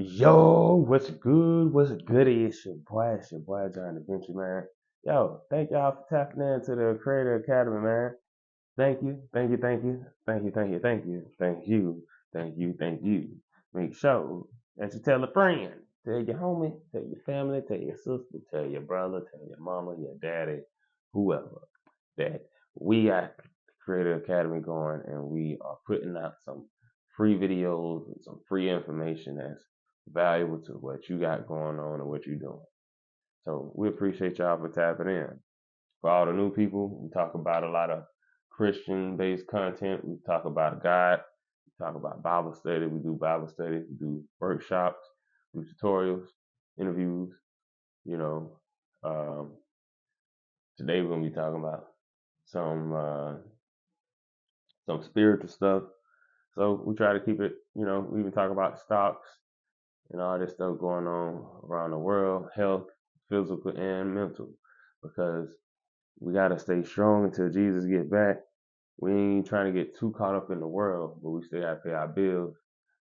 Yo, what's good? What's goody? It's your boy John Da Vinci, man. Yo, thank y'all for tapping into the Creator Academy, man. Thank you, thank you, thank you, thank you, thank you, thank you, thank you, thank you, thank you. Make sure that you tell a friend, tell your homie, tell your family, tell your sister, tell your brother, tell your mama, your daddy, whoever, that we got the Creator Academy going and we are putting out some free videos and some free information that's valuable to what you got going on and what you're doing. So we appreciate y'all for tapping in. For all the new people, we talk about a lot of Christian-based content. We talk about God. We talk about Bible study. We do Bible study. We do workshops. We do tutorials, interviews. You know, um, today we're gonna be talking about some uh, some spiritual stuff. So we try to keep it. We even talk about stocks and all this stuff going on around the world, health, physical and mental, because we gotta stay strong until Jesus get back. We ain't trying to get too caught up in the world, but we still gotta pay our bills.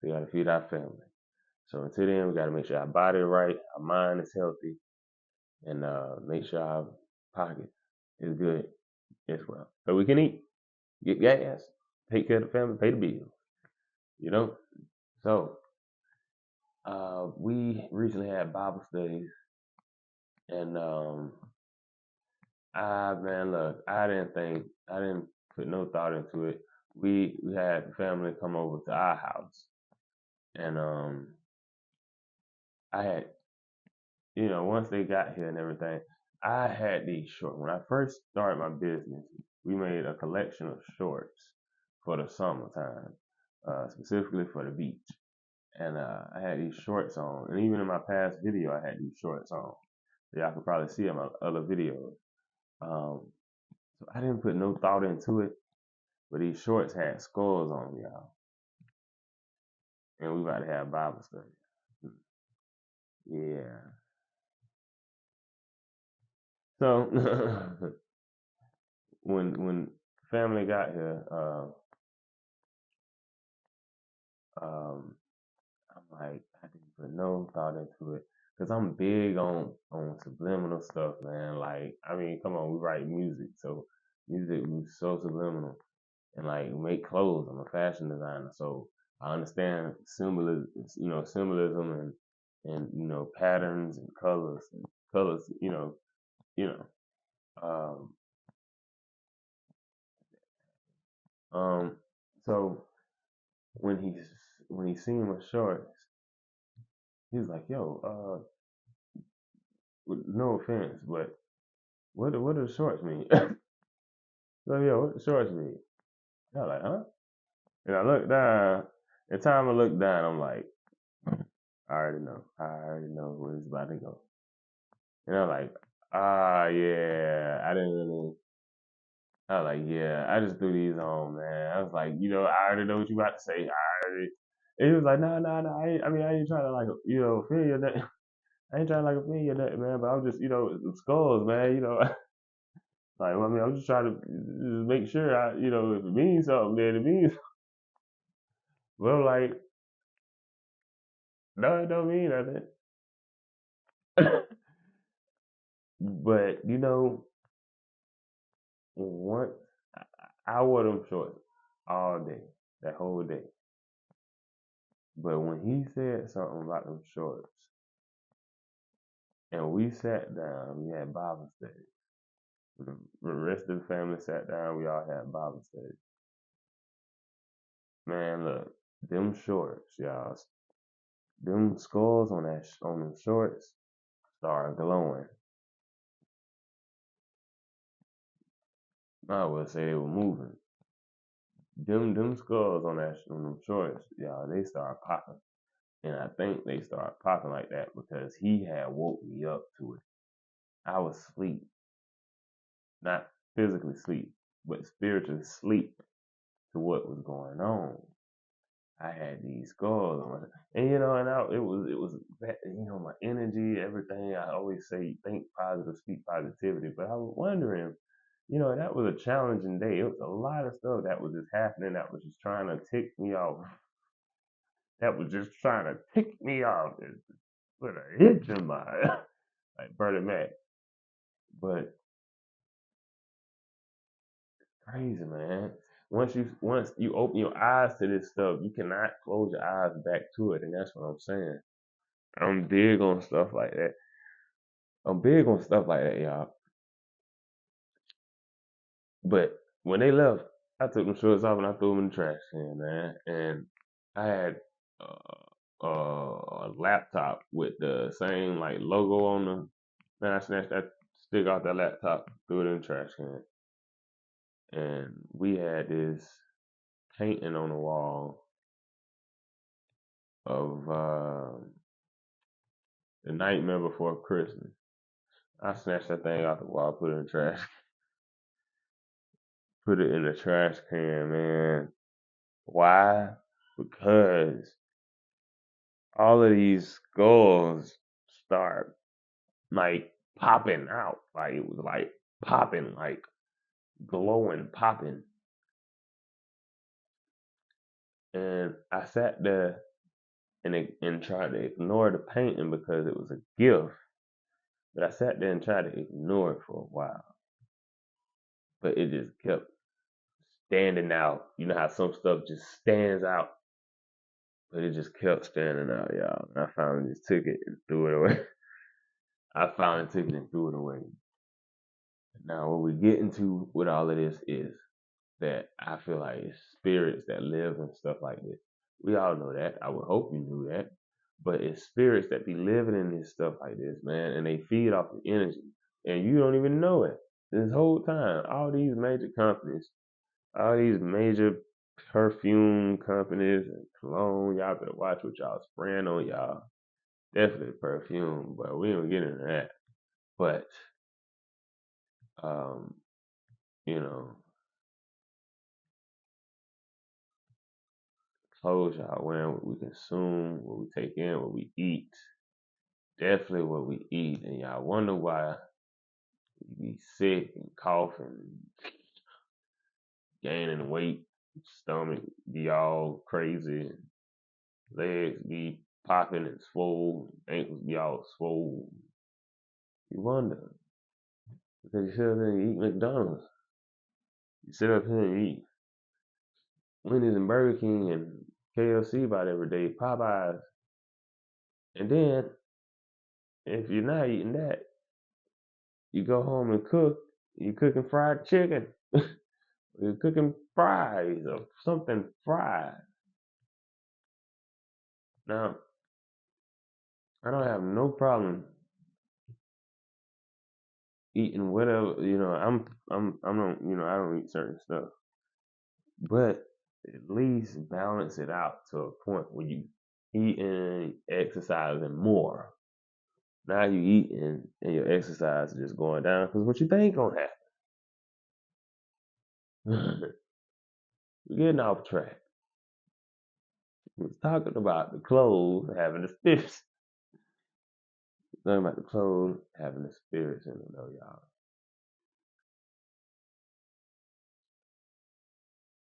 We gotta feed our family. So until then, we gotta make sure our body is right, our mind is healthy, and make sure our pocket is good as well. So we can eat, get gas, take care of the family, pay the bills. You know. So we recently had Bible studies, and look, I didn't put no thought into it. We had family come over to our house, and I had, once they got here and everything, I had these shorts. When I first started my business, we made a collection of shorts for the summertime, specifically for the beach. And I had these shorts on, and even in my past video, I had these shorts on. So y'all can probably see in my other videos. Um, so I didn't put no thought into it, but these shorts had skulls on them, y'all, and we about to have Bible study. Yeah. So when family got here, um, I'm like, I didn't put no thought into it because I'm big on subliminal stuff, man. Like, I mean, come on, we write music, so music was so subliminal, and like we make clothes. I'm a fashion designer, so I understand symbolism and patterns and colors. You know. Um, um, so when he seen my shorts, he was like, "Yo, no offense, but what do the shorts mean?" So yo, what the shorts mean? I was like, huh? And I looked down. The time I looked down, I'm like, I already know. I already know where it's about to go. And I'm like, yeah, I didn't really. I was like, yeah, I just threw these on, man. I was like, I already know what you about to say. I already. And he was like, no, no, no. I ain't trying to like, offend you. I ain't trying to like offend you, nothing, man. But I'm just, the skulls, man. Like, I mean, I'm just trying to just make sure if it means something, then it means. But I'm like, no, it don't mean nothing. But once I wore them shorts all day, that whole day. But when he said something about them shorts, and we sat down, we had Bible study. The rest of the family sat down, we all had Bible study. Man, look, them shorts, y'all, them skulls on them shorts started glowing. I would say they were moving. Them skulls on them shorts, y'all, they started popping. And I think they started popping like that because he had woke me up to it. I was asleep, not physically sleep, but spiritually sleep to what was going on. I had these scars on, and it was my energy, everything. I always say think positive, speak positivity, but I was wondering, that was a challenging day. It was a lot of stuff that was just happening that was just trying to tick me off. that was just trying to tick me off and put a hitch in my like Bernie Mac. But crazy, man. Once you open your eyes to this stuff, you cannot close your eyes back to it, and that's what I'm saying. I'm big on stuff like that. I'm big on stuff like that, y'all. But when they left, I took them shorts off and I threw them in the trash can, man. And I had a laptop with the same like logo on the. Man, I snatched that stick off that laptop, threw it in the trash can, and we had this painting on the wall of the Nightmare Before Christmas. I snatched that thing off the wall, put it in the trash, put it in the trash can, man. Why? Because all of these skulls start like popping out. Like it was like popping, like glowing, popping. And I sat there and tried to ignore the painting because it was a gift. But I sat there and tried to ignore it for a while. But it just kept standing out. You know how some stuff just stands out? But it just kept standing out, y'all. And I finally just took it and threw it away. I finally took it and threw it away. Now, what we get into with all of this is that I feel like it's spirits that live and stuff like this. We all know that. I would hope you knew that. But it's spirits that be living in this stuff like this, man, and they feed off the energy. And you don't even know it. This whole time, all these major companies, all these major perfume companies and cologne, y'all better watch what y'all spraying on y'all. Definitely perfume, but we don't get into that. But um, you know, clothes y'all wearing, what we consume, what we take in, what we eat. Definitely what we eat. And y'all wonder why we be sick and coughing, gaining weight, stomach be all crazy, legs be popping and swole, ankles be all swole. You wonder because you sit up here and eat McDonald's. You sit up here and eat Wendy's and Burger King and KFC about every day, Popeyes. And then if you're not eating that, you go home and cook. You're cooking fried chicken. You're cooking fries or something fried. Now, I don't have no problem eating whatever, I'm not, I don't eat certain stuff. But at least balance it out to a point where you eating, exercising more. Now you eating and your exercise is just going down because what you think gonna happen? We're getting off track. We was talking about the clothes having the spirits. Talking about the clothes having the spirits in them, though, y'all.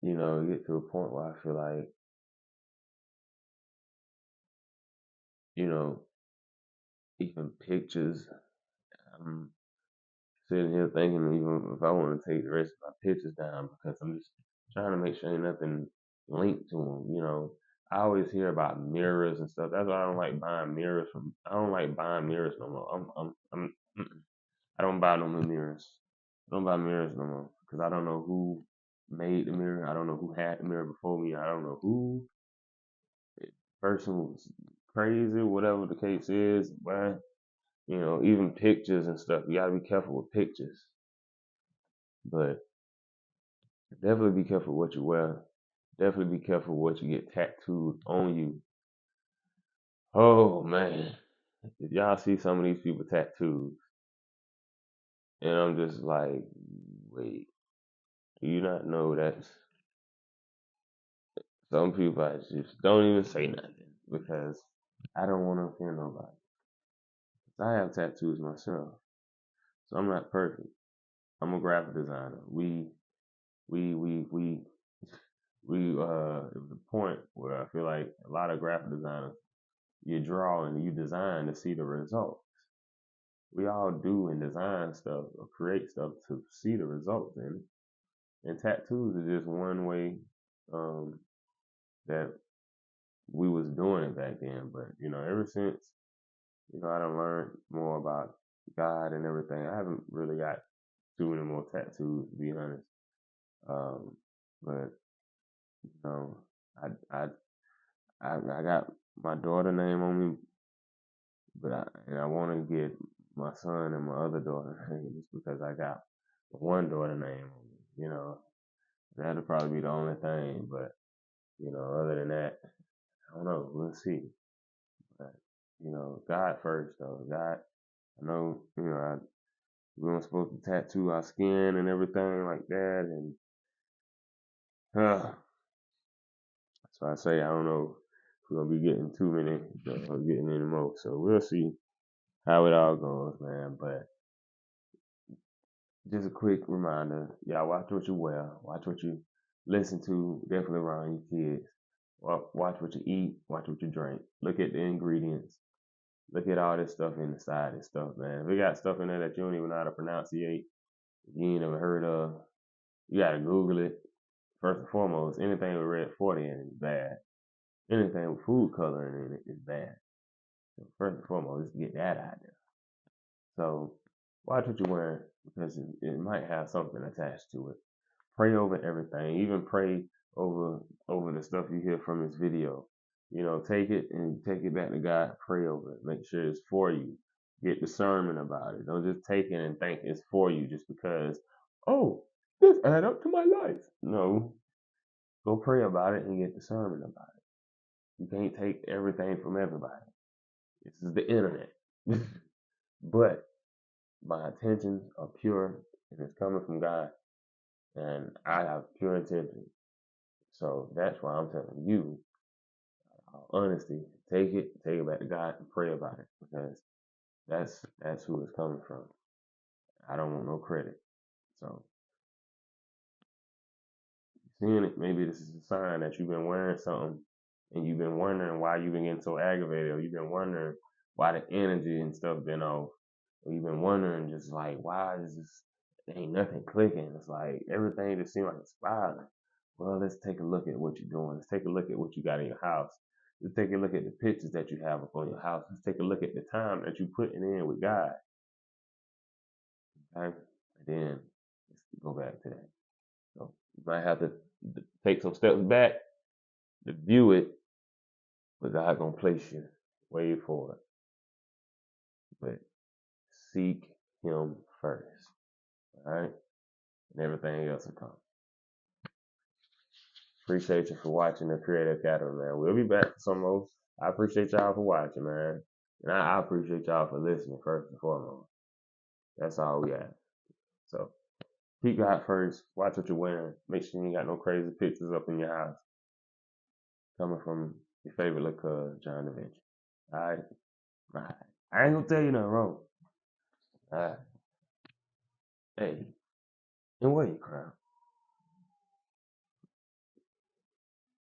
You get to a point where I feel like, you know, even pictures. I'm sitting here thinking, even if I want to take the rest of my pictures down, because I'm just trying to make sure ain't nothing linked to them. I always hear about mirrors and stuff. That's why I don't like buying mirrors from. I don't like buying mirrors no more. I don't buy no more mirrors. I don't buy mirrors no more because I don't know who made the mirror. I don't know who had the mirror before me. I don't know who person was crazy, whatever the case is. But even pictures and stuff. You gotta be careful with pictures. But definitely be careful what you wear. Definitely be careful what you get tattooed on you. Oh man, if y'all see some of these people tattoos, and I'm just like, wait, do you not know that's some people I just don't even say nothing because I don't want to offend nobody. I have tattoos myself, so I'm not perfect. I'm a graphic designer. We it was a point where I feel like a lot of graphic designers, you draw and you design to see the result. We all do and design stuff or create stuff to see the results in it. And tattoos is just one way um, that we was doing it back then. But ever since I done learned more about God and everything, I haven't really got too many more tattoos to be honest. Um, but you know, I I I got my daughter name on me, but I want to get my son and my other daughter name just because I got one daughter name on me. That'll probably be the only thing. But other than that, I don't know. We'll see. But God first though. God, I know. We weren't supposed to tattoo our skin and everything like that, and that's why I say I don't know if we're gonna be getting too many or getting any more. So we'll see how it all goes, man. But just a quick reminder, y'all watch what you wear, watch what you listen to, definitely around your kids. Watch what you eat, watch what you drink. Look at the ingredients. Look at all this stuff inside and stuff, man. If we got stuff in there that you don't even know how to pronunciate, you ain't never heard of, you gotta Google it. First and foremost, anything with red 40 in it is bad. Anything with food coloring in it is bad. So first and foremost, just get that out there. So watch what you're wearing because it might have something attached to it. Pray over everything. Even pray over the stuff you hear from this video. Take it and take it back to God. Pray over it. Make sure it's for you. Get discernment about it. Don't just take it and think it's for you just because, oh, this add up to my life. No. Go pray about it and get discernment about it. You can't take everything from everybody. This is the internet. But my intentions are pure and it's coming from God. And I have pure intentions. So that's why I'm telling you, honesty, take it back to God and pray about it because that's who it's coming from. I don't want no credit. So seeing it, maybe this is a sign that you've been wearing something and you've been wondering why you've been getting so aggravated, or you've been wondering why the energy and stuff been off, or you've been wondering just like why is this ain't nothing clicking. It's like everything just seems like it's spiraling. Well, let's take a look at what you're doing. Let's take a look at what you got in your house. Let's take a look at the pictures that you have up on your house. Let's take a look at the time that you're putting in with God. Okay? And then let's go back to that. So you might have to take some steps back to view it, but God gonna place you way forward. But seek Him first. All right? And everything else will come. Appreciate you for watching the Creative Academy, man. We'll be back for some more. I appreciate y'all for watching, man. And I appreciate y'all for listening first and foremost. That's all we have. So keep God first. Watch what you're wearing. Make sure you ain't got no crazy pictures up in your house. Coming from your favorite little cuz, John Da Vinci. All right? All right. I ain't gonna tell you nothing wrong. All right. Hey, and wear your crown.